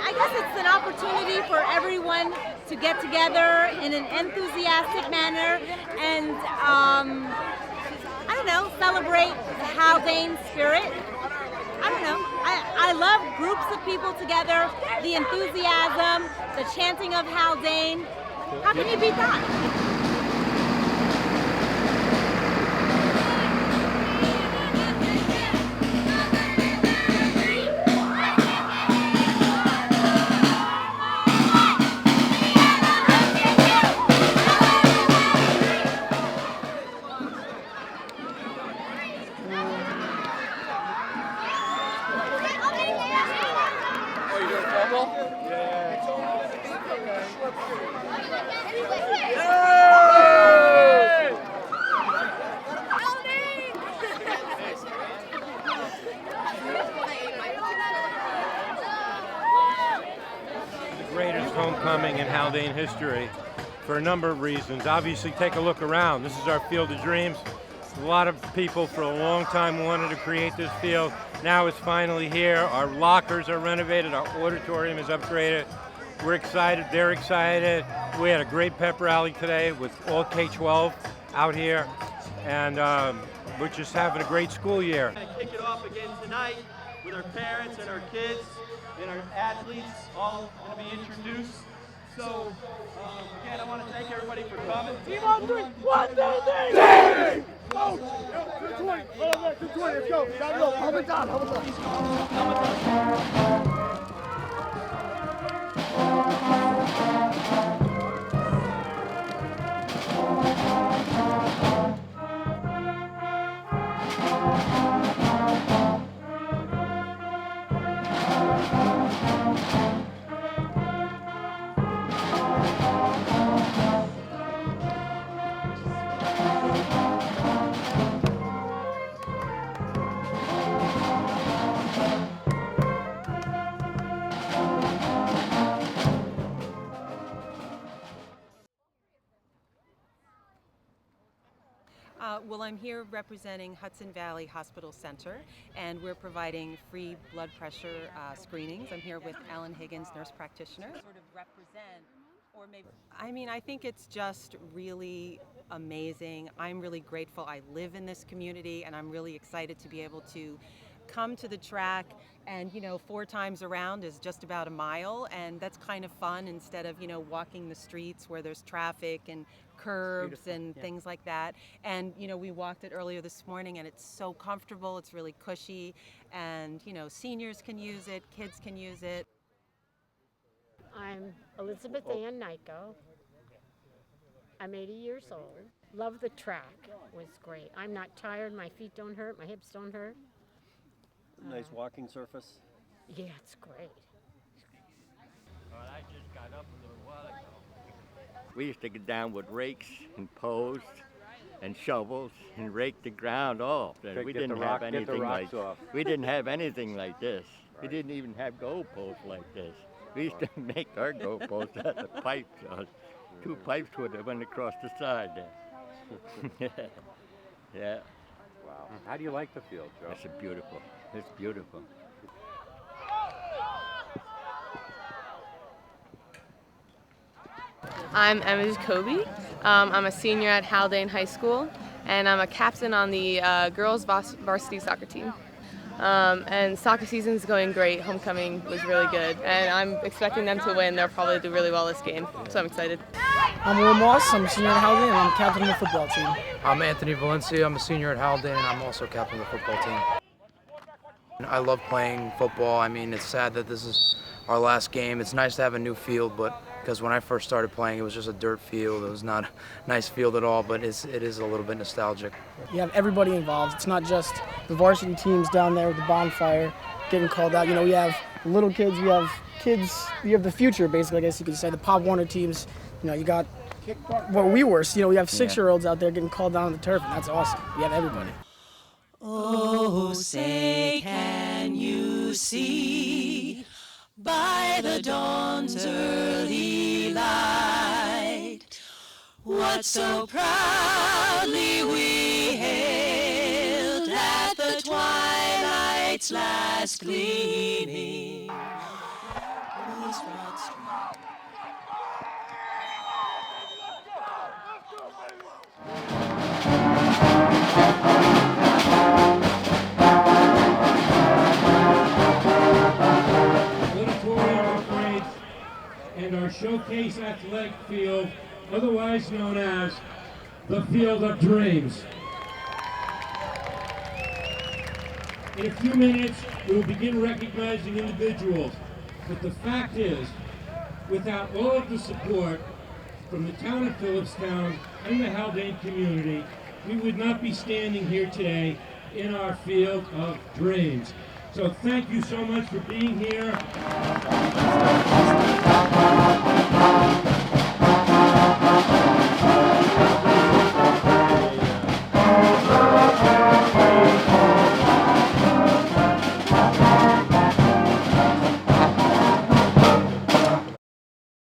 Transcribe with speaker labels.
Speaker 1: I guess it's an opportunity for everyone to get together in an enthusiastic manner and, I don't know, celebrate the Haldane spirit. I don't know. I love groups of people together, the enthusiasm, the chanting of Haldane. How can you beat that?
Speaker 2: Greatest homecoming in Haldane history for a number of reasons. Obviously, take a look around. This is our Field of Dreams. A lot of people for a long time wanted to create this field. Now it's finally here. Our lockers are renovated. Our auditorium is upgraded. We're excited. They're excited. We had a great pep rally today with all K-12 out here. And we're just having a great school year.
Speaker 3: We're going to kick it off again tonight with our parents and our kids and our athletes all going to be introduced. So, again, I want to thank everybody for coming. Team on three. 1, 2, 3. Go! 220. 220. Let's go. Down low. Helmet down. Helmet down.
Speaker 4: Well, I'm here representing Hudson Valley Hospital Center, and we're providing free blood pressure screenings. I'm here with Ellen Higgins, nurse practitioner. Sort of represent, or maybe, I mean, I think it's just really amazing. I'm really grateful. I live in this community, and I'm really excited to be able to come to the track, and 4 times around is just about a mile, and that's kind of fun instead of walking the streets where there's traffic and curbs and things like that. And we walked it earlier this morning, and it's so comfortable, it's really cushy, and seniors can use it, kids can use it.
Speaker 5: I'm Elizabeth Ann Nyko. I'm 80 years old. Love the track. It was great. I'm not tired, my feet don't hurt, my hips don't hurt.
Speaker 6: Nice walking surface.
Speaker 5: Yeah, it's great.
Speaker 6: I just got up a little while ago. We used to get down with rakes and poles and shovels and rake the ground off. We didn't have anything like we didn't have anything like this. Right. We didn't even have goalposts like this. We used to make our goalposts out of pipes. 2 pipes would have went across the side there. Yeah.
Speaker 7: Wow. How do you like the field, Joe?
Speaker 6: It's beautiful. It's beautiful.
Speaker 8: I'm Emma Jacoby. I'm a senior at Haldane High School, and I'm a captain on the girls varsity soccer team. And soccer season's going great. Homecoming was really good, and I'm expecting them to win. They'll probably do really well this game, so I'm excited.
Speaker 9: I'm Will Moss. I'm a senior at Haldane, and I'm captain of the football team.
Speaker 10: I'm Anthony Valencia. I'm a senior at Haldane, and I'm also captain of the football team. I love playing football. I mean, it's sad that this is our last game. It's nice to have a new field, but because when I first started playing, it was just a dirt field. It was not a nice field at all, but it is a little bit nostalgic.
Speaker 9: You have everybody involved. It's not just the varsity teams down there with the bonfire getting called out. We have little kids, we have kids, you have the future, basically, I guess you could say, the Pop Warner teams. You got what we were. We have 6-year-olds out there getting called down on the turf, and that's awesome. We have everybody.
Speaker 11: Oh, say can you see by the dawn's early light what so proudly we hailed at the twilight's last gleaming?
Speaker 2: Showcase Athletic Field, otherwise known as the Field of Dreams. In a few minutes, we will begin recognizing individuals, but the fact is, without all of the support from the town of Phillipstown and the Haldane community, we would not be standing here today in our Field of Dreams. So thank you so much for being here.